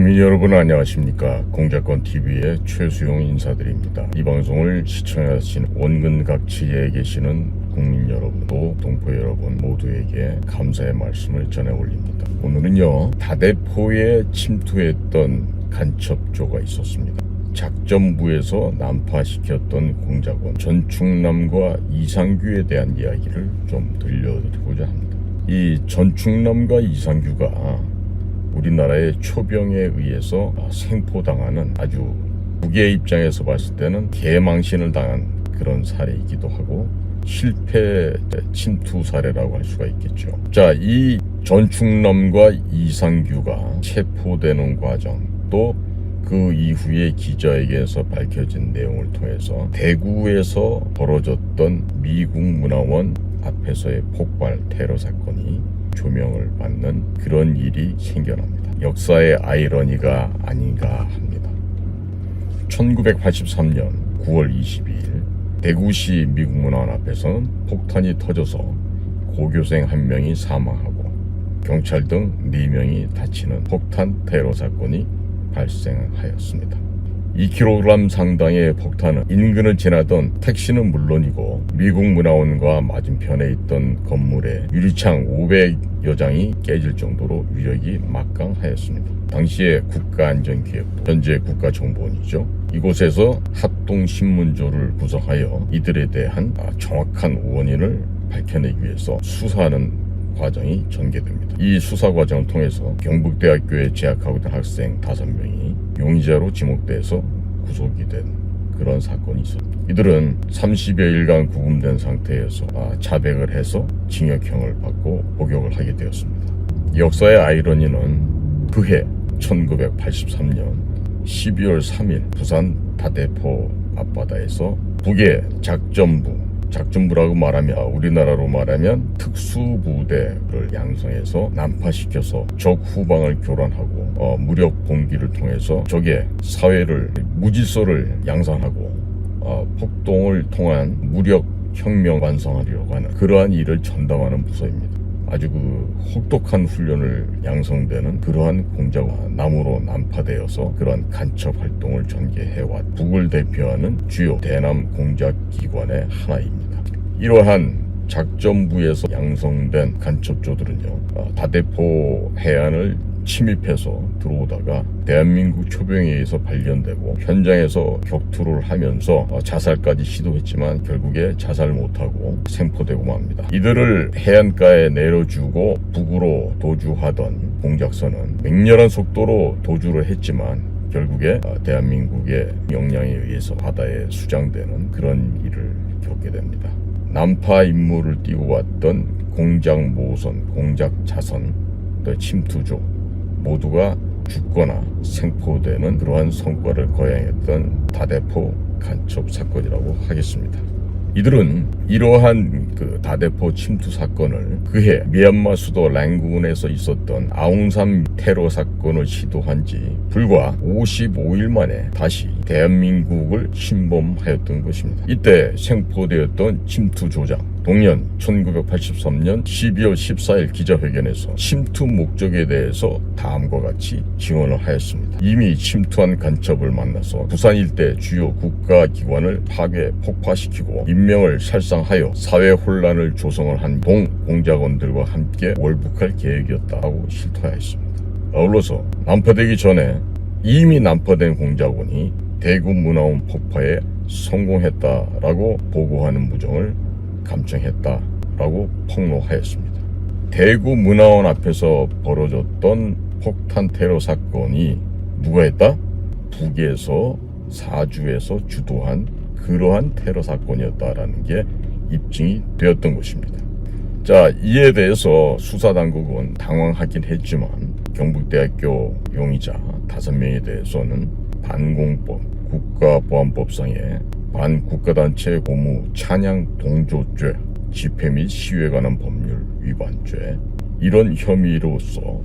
국민 여러분 안녕하십니까. 공작권TV의 최수용 인사드립니다. 이 방송을 시청하시는 원근 각지에 계시는 국민 여러분 또 동포 여러분 모두에게 감사의 말씀을 전해 올립니다. 오늘은요, 다대포에 침투했던 간첩조가 있었습니다. 작전부에서 난파시켰던 공작원 전충남과 이상규에 대한 이야기를 좀 들려드리고자 합니다. 이 전충남과 이상규가 우리나라의 초병에 의해서 생포당하는, 아주 북의 입장에서 봤을 때는 개망신을 당한 그런 사례이기도 하고 실패 침투 사례라고 할 수가 있겠죠. 자, 이 전충남과 이상규가 체포되는 과정, 또 그 이후에 기자에게서 밝혀진 내용을 통해서 대구에서 벌어졌던 미국 문화원 앞에서의 폭발 테러 사건이 조명을 받는 그런 일이 생겨납니다. 역사의 아이러니가 아닌가 합니다. 1983년 9월 22일 대구시 미국 문화원 앞에서는 폭탄이 터져서 고교생 1명이 사망하고 경찰 등 4명이 다치는 폭탄 테러 사건이 발생하였습니다. 2kg 상당의 폭탄은 인근을 지나던 택시는 물론이고 미국 문화원과 맞은편에 있던 건물의 유리창 500여 장이 깨질 정도로 위력이 막강하였습니다. 당시에 국가안전기획부, 현재 국가정보원이죠. 이곳에서 합동신문조를 구성하여 이들에 대한 정확한 원인을 밝혀내기 위해서 수사하는 과정이 전개됩니다. 이 수사 과정을 통해서 경북대학교에 재학하고 있던 학생 5명이 용의자로 지목돼서 구속이 된 그런 사건이 있었습니다. 이들은 30여일간 구금된 상태에서 자백을 해서 징역형을 받고 복역을 하게 되었습니다. 역사의 아이러니는 그해 1983년 12월 3일 부산 다대포 앞바다에서 북의 작전부라고 말하면 우리나라로 말하면 특수부대를 양성해서 난파시켜서 적 후방을 교란하고 무력 봉기를 통해서 적의 사회를 무질서를 양산하고 폭동을 통한 무력 혁명 완성하려고 하는 그러한 일을 전담하는 부서입니다. 아주 혹독한 훈련을 양성되는 그러한 공작원, 남으로 난파되어서 그러한 간첩 활동을 전개해왔 북을 대표하는 주요 대남 공작기관의 하나입니다. 이러한 작전부에서 양성된 간첩조들은요, 다대포 해안을 침입해서 들어오다가 대한민국 초병에 의해서 발견되고 현장에서 격투를 하면서 자살까지 시도했지만 결국에 자살 못하고 생포되고 맙니다. 이들을 해안가에 내려주고 북으로 도주하던 공작선은 맹렬한 속도로 도주를 했지만 결국에 대한민국의 명령에 의해서 바다에 수장되는 그런 일을 겪게 됩니다. 난파 임무를 띄고 왔던 공작 모선, 공작 자선, 또 침투조 모두가 죽거나 생포되는 그러한 성과를 거행했던 다대포 간첩 사건이라고 하겠습니다. 이들은 이러한 다대포 침투 사건을 그해 미얀마 수도 랭군에서 있었던 아웅산 테러 사건을 시도한 지 불과 55일 만에 다시 대한민국을 침범하였던 것입니다. 이때 생포되었던 침투조장 동년 1983년 12월 14일 기자회견에서 침투 목적에 대해서 다음과 같이 증언을 하였습니다. 이미 침투한 간첩을 만나서 부산 일대 주요 국가기관을 파괴 폭파시키고 인명을 살상하여 사회 혼란을 조성을 한 공작원들과 함께 월북할 계획이었다고 실토하였습니다. 아울러서 난파되기 전에 이미 난파된 공작원이 대구 문화원 폭파에 성공했다라고 보고하는 무정을 감청했다라고 폭로하였습니다. 대구 문화원 앞에서 벌어졌던 폭탄 테러 사건이 누가 했다? 북에서 사주에서 주도한 그러한 테러 사건이었다라는 게 입증이 되었던 것입니다. 자, 이에 대해서 수사당국은 당황하긴 했지만 경북대학교 용의자 5명에 대해서는 반공법, 국가보안법상의 반국가단체 고무 찬양 동조죄, 집회 및 시위에 관한 법률 위반죄, 이런 혐의로서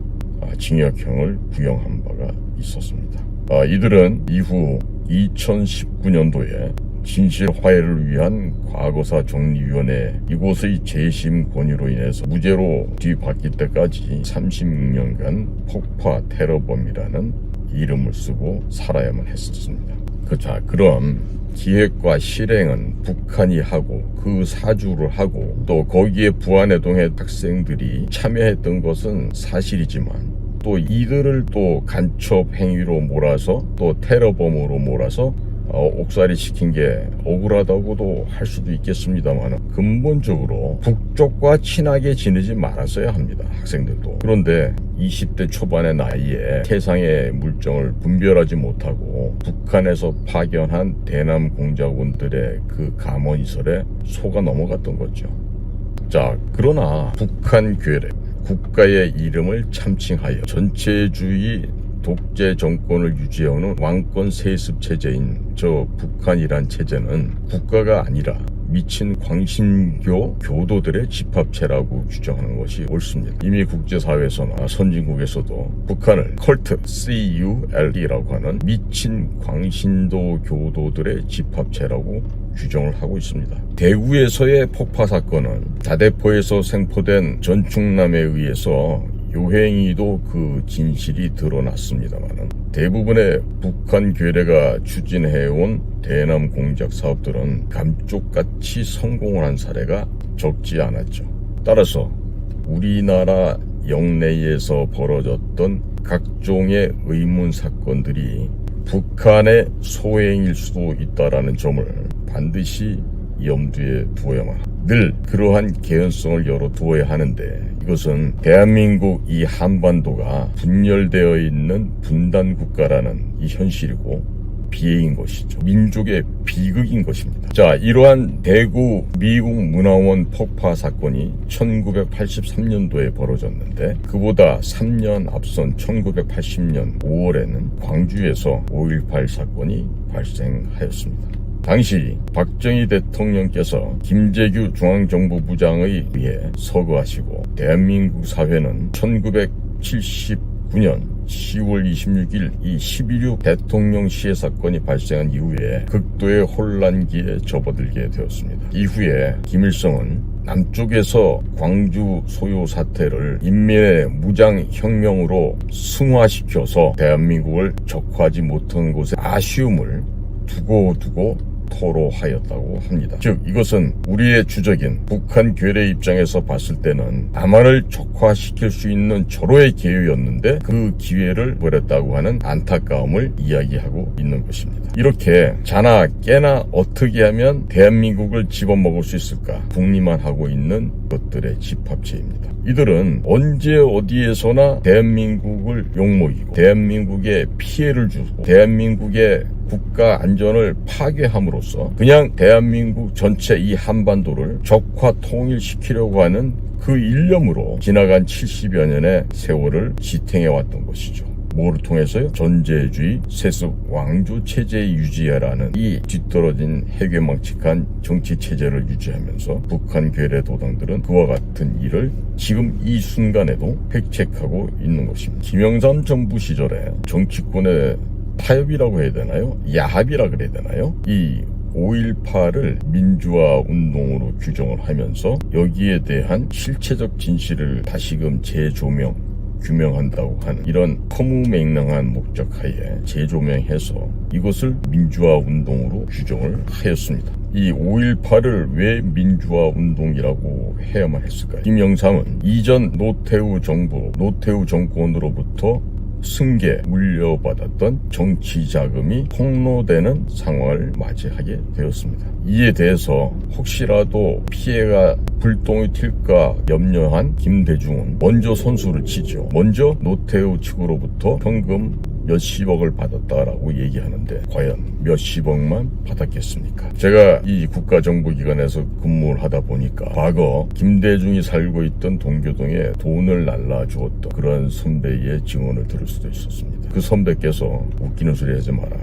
징역형을 구형한 바가 있었습니다. 이들은 이후 2019년도에 진실 화해를 위한 과거사 정리위원회 이곳의 재심 권유로 인해서 무죄로 뒤바뀔 때까지 36년간 폭파 테러범이라는 이름을 쓰고 살아야만 했었습니다. 자, 그럼 기획과 실행은 북한이 하고 그 사주를 하고 또 거기에 부안해동의 학생들이 참여했던 것은 사실이지만 또 이들을 또 간첩 행위로 몰아서 또 테러범으로 몰아서 옥살이 시킨 게 억울하다고도 할 수도 있겠습니다만 근본적으로 북쪽과 친하게 지내지 말았어야 합니다. 학생들도. 그런데 20대 초반의 나이에 세상의 물정을 분별하지 못하고 북한에서 파견한 대남 공작원들의 그 감언이설에 속아 넘어갔던 거죠. 자, 그러나 북한 괴뢰 국가의 이름을 참칭하여 전체주의 독재 정권을 유지해오는 왕권 세습 체제인 저 북한이란 체제는 국가가 아니라 미친 광신교 교도들의 집합체라고 규정하는 것이 옳습니다. 이미 국제사회에서나 선진국에서도 북한을 컬트 CULT라고 하는 미친 광신도 교도들의 집합체라고 규정을 하고 있습니다. 대구에서의 폭파 사건은 다대포에서 생포된 전충남에 의해서 요행이도 그 진실이 드러났습니다만 대부분의 북한 괴뢰가 추진해온 대남 공작 사업들은 감쪽같이 성공을 한 사례가 적지 않았죠. 따라서 우리나라 영내에서 벌어졌던 각종의 의문 사건들이 북한의 소행일 수도 있다는 점을 반드시 염두에 두어야만 합니다. 늘 그러한 개연성을 열어두어야 하는데 이것은 대한민국 이 한반도가 분열되어 있는 분단국가라는 이 현실이고 비애인 것이죠. 민족의 비극인 것입니다. 자, 이러한 대구 미국 문화원 폭파 사건이 1983년도에 벌어졌는데 그보다 3년 앞선 1980년 5월에는 광주에서 5.18 사건이 발생하였습니다. 당시 박정희 대통령께서 김재규 중앙정보부장에 의해 서거하시고 대한민국 사회는 1979년 10월 26일 이 11.6 대통령 시해 사건이 발생한 이후에 극도의 혼란기에 접어들게 되었습니다. 이후에 김일성은 남쪽에서 광주 소요 사태를 인민의 무장혁명으로 승화시켜서 대한민국을 적화하지 못한 것에 아쉬움을 두고 토로하였다고 합니다. 즉 이것은 우리의 주적인 북한 괴뢰 입장에서 봤을 때는 남한을 적화시킬 수 있는 절호의 기회였는데 그 기회를 버렸다고 하는 안타까움을 이야기하고 있는 것입니다. 이렇게 자나 깨나 어떻게 하면 대한민국을 집어먹을 수 있을까 궁리만 하고 있는 것들의 집합체입니다. 이들은 언제 어디에서나 대한민국을 욕먹이고 대한민국에 피해를 주고 대한민국의 국가 안전을 파괴함으로써 그냥 대한민국 전체 이 한반도를 적화 통일시키려고 하는 그 일념으로 지나간 70여 년의 세월을 지탱해왔던 것이죠. 뭐를 통해서요? 전제주의 세습 왕조 체제의 유지하라는 이 뒤떨어진 해괴망측한 정치 체제를 유지하면서 북한 괴뢰 도당들은 그와 같은 일을 지금 이 순간에도 획책하고 있는 것입니다. 김영삼 정부 시절에 정치권의 타협이라고 해야 되나요? 야합이라 그래야 되나요? 이 5.18을 민주화 운동으로 규정을 하면서 여기에 대한 실체적 진실을 다시금 규명한다고 하는 이런 허무맹랑한 목적하에 재조명해서 이것을 민주화 운동으로 규정을 하였습니다. 이 5.18을 왜 민주화 운동이라고 해야만 했을까요? 김영삼은 이전 노태우 정권으로부터 승계 물려받았던 정치 자금이 폭로되는 상황을 맞이하게 되었습니다. 이에 대해서 혹시라도 피해가 불똥이 튈까 염려한 김대중은 먼저 선수를 치죠. 먼저 노태우 측으로부터 현금 몇십억을 받았다라고 얘기하는데 과연 몇십억만 받았겠습니까? 제가 이 국가정보기관에서 근무를 하다 보니까 과거 김대중이 살고 있던 동교동에 돈을 날라주었던 그런 선배의 증언을 들을 수도 있었습니다. 그 선배께서 웃기는 소리 하지 마라.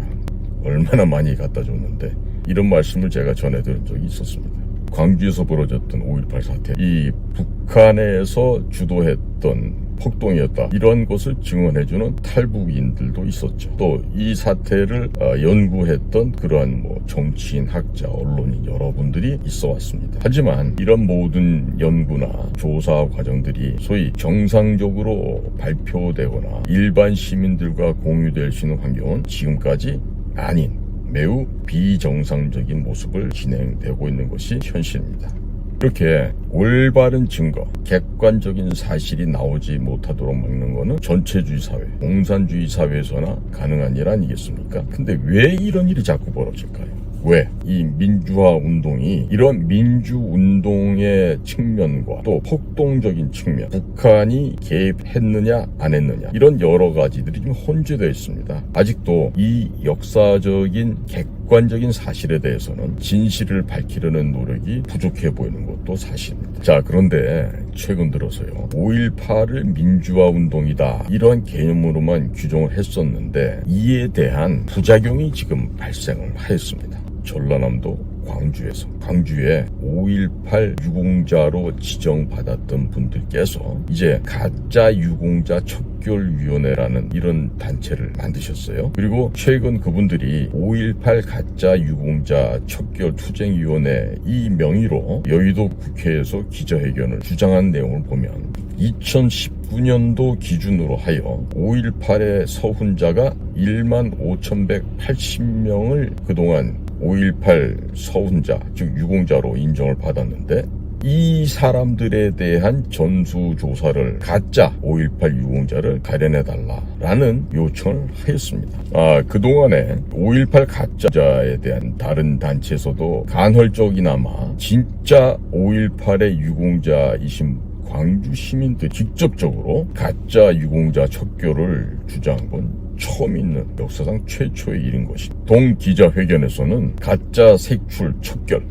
얼마나 많이 갖다 줬는데 이런 말씀을 제가 전해드린 적이 있었습니다. 광주에서 벌어졌던 5.18 사태, 이 북한에서 주도했던 폭동이었다, 이런 것을 증언해주는 탈북인들도 있었죠. 또 이 사태를 연구했던 그러한 정치인, 학자, 언론인 여러분들이 있어 왔습니다. 하지만 이런 모든 연구나 조사 과정들이 소위 정상적으로 발표되거나 일반 시민들과 공유될 수 있는 환경은 지금까지 아닌 매우 비정상적인 모습을 진행되고 있는 것이 현실입니다. 이렇게 올바른 증거, 객관적인 사실이 나오지 못하도록 막는 것은 전체주의 사회, 공산주의 사회에서나 가능한 일 아니겠습니까? 근데 왜 이런 일이 자꾸 벌어질까요? 왜? 이 민주화 운동이 이런 민주운동의 측면과 또 폭동적인 측면, 북한이 개입했느냐 안 했느냐, 이런 여러 가지들이 좀 혼재되어 있습니다. 아직도 이 역사적인 객관적인 사실에 대해서는 진실을 밝히려는 노력이 부족해 보이는 것도 사실입니다. 자, 그런데 최근 들어서요, 5.18을 민주화 운동이다, 이런 개념으로만 규정을 했었는데 이에 대한 부작용이 지금 발생을 하였습니다. 전라남도 광주에 5.18 유공자로 지정받았던 분들께서 이제 가짜 유공자 척결위원회라는 이런 단체를 만드셨어요. 그리고 최근 그분들이 5.18 가짜 유공자 척결 투쟁위원회 이 명의로 여의도 국회에서 기자회견을 주장한 내용을 보면 2019년도 기준으로 하여 5.18의 서훈자가 15,180명을 그동안 5.18 서훈자, 즉 유공자로 인정을 받았는데 이 사람들에 대한 전수조사를, 가짜 5.18 유공자를 가려내달라라는 요청을 하였습니다. 그동안에 5.18 가짜자에 대한 다른 단체에서도 간헐적이나마 진짜 5.18의 유공자이신 광주 시민들 직접적으로 가짜 유공자 척결을 주장한 건 처음 있는 역사상 최초의 일인 것입니다. 동기자회견에서는 가짜 색출 척결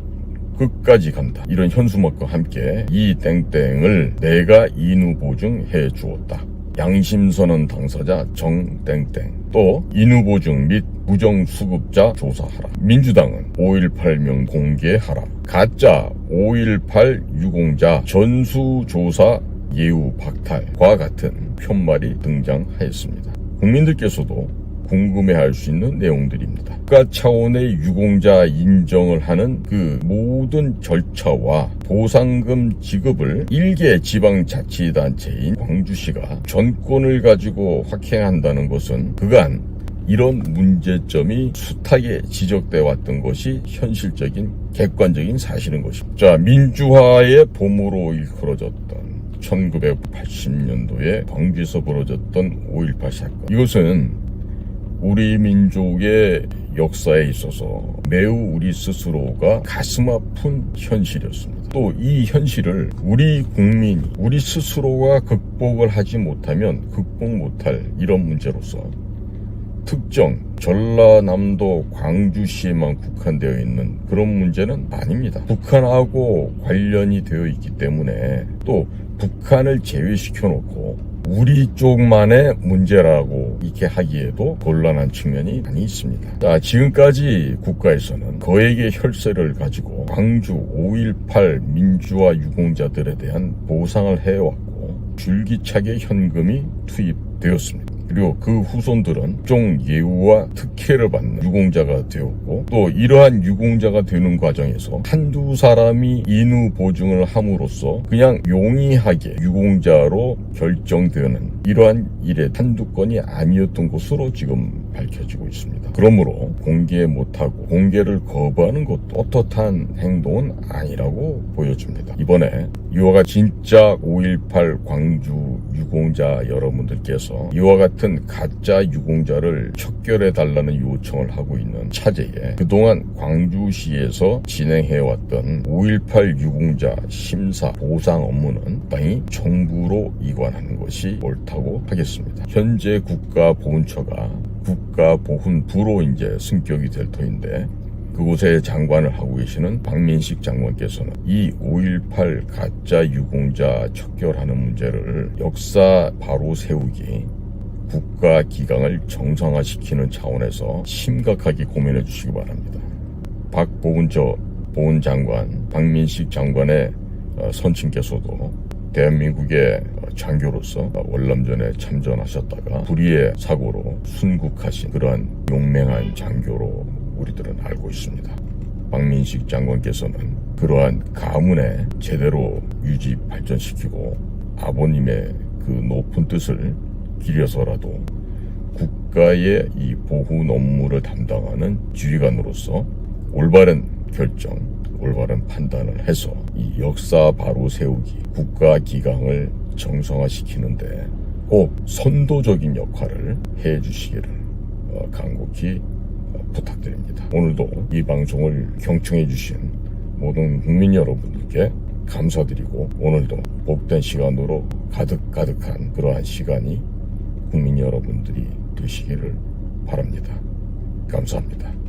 끝까지 간다, 이런 현수막과 함께 이 땡땡을 내가 인후 보증해 주었다, 양심선언 당사자 정땡땡, 또 인후 보증 및 부정수급자 조사하라, 민주당은 5.18명 공개하라, 가짜 5.18 유공자 전수조사 예우 박탈과 같은 편말이 등장하였습니다. 국민들께서도 궁금해할 수 있는 내용들입니다. 국가 차원의 유공자 인정을 하는 그 모든 절차와 보상금 지급을 일개 지방자치단체인 광주시가 전권을 가지고 확행한다는 것은 그간 이런 문제점이 숱하게 지적돼 왔던 것이 현실적인 객관적인 사실인 것입니다. 자, 민주화의 봄으로 이끌어졌던 1980년도에 광주에서 벌어졌던 5.18 사건, 이것은 우리 민족의 역사에 있어서 매우 우리 스스로가 가슴 아픈 현실이었습니다. 또 이 현실을 우리 국민이, 우리 스스로가 극복을 하지 못하면 극복 못할 이런 문제로서 특정 전라남도 광주시에만 국한되어 있는 그런 문제는 아닙니다. 북한하고 관련이 되어 있기 때문에, 또 북한을 제외시켜 놓고 우리 쪽만의 문제라고 이렇게 하기에도 곤란한 측면이 많이 있습니다. 자, 지금까지 국가에서는 거액의 혈세를 가지고 광주 5.18 민주화 유공자들에 대한 보상을 해왔고 줄기차게 현금이 투입되었습니다. 그리고 그 후손들은 종 예우와 특혜를 받는 유공자가 되었고, 또 이러한 유공자가 되는 과정에서 한두 사람이 인후 보증을 함으로써 그냥 용이하게 유공자로 결정되는 이러한 일의 한두 건이 아니었던 것으로 지금 밝혀지고 있습니다. 그러므로 공개 못하고 공개를 거부하는 것도 떳떳한 행동은 아니라고 보여집니다. 이번에 이와 같이 진짜 5.18 광주 유공자 여러분들께서 이와 같은 가짜 유공자를 척결해달라는 요청을 하고 있는 차제에 그동안 광주시에서 진행해왔던 5.18 유공자 심사 보상 업무는 당연히 정부로 이관하는 것이 옳다고 하겠습니다. 현재 국가보훈처가 국가보훈부로 이제 승격이 될 터인데, 그곳에 장관을 하고 계시는 박민식 장관께서는 이 5.18 가짜 유공자 척결하는 문제를 역사 바로 세우기, 국가 기강을 정상화시키는 차원에서 심각하게 고민해 주시기 바랍니다. 박보훈처 보훈장관, 박민식 장관의 선친께서도 대한민국의 장교로서 월남전에 참전하셨다가 불의의 사고로 순국하신 그러한 용맹한 장교로 우리들은 알고 있습니다. 박민식 장관께서는 그러한 가문에 제대로 유지 발전시키고 아버님의 그 높은 뜻을 기려서라도 국가의 이 보훈 업무를 담당하는 지휘관으로서 올바른 결정, 올바른 판단을 해서 이 역사 바로 세우기, 국가 기강을 정상화시키는데 꼭 선도적인 역할을 해주시기를 간곡히 부탁드립니다. 오늘도 이 방송을 경청해 주신 모든 국민 여러분들께 감사드리고 오늘도 복된 시간으로 가득가득한 그러한 시간이 국민 여러분들이 되시기를 바랍니다. 감사합니다.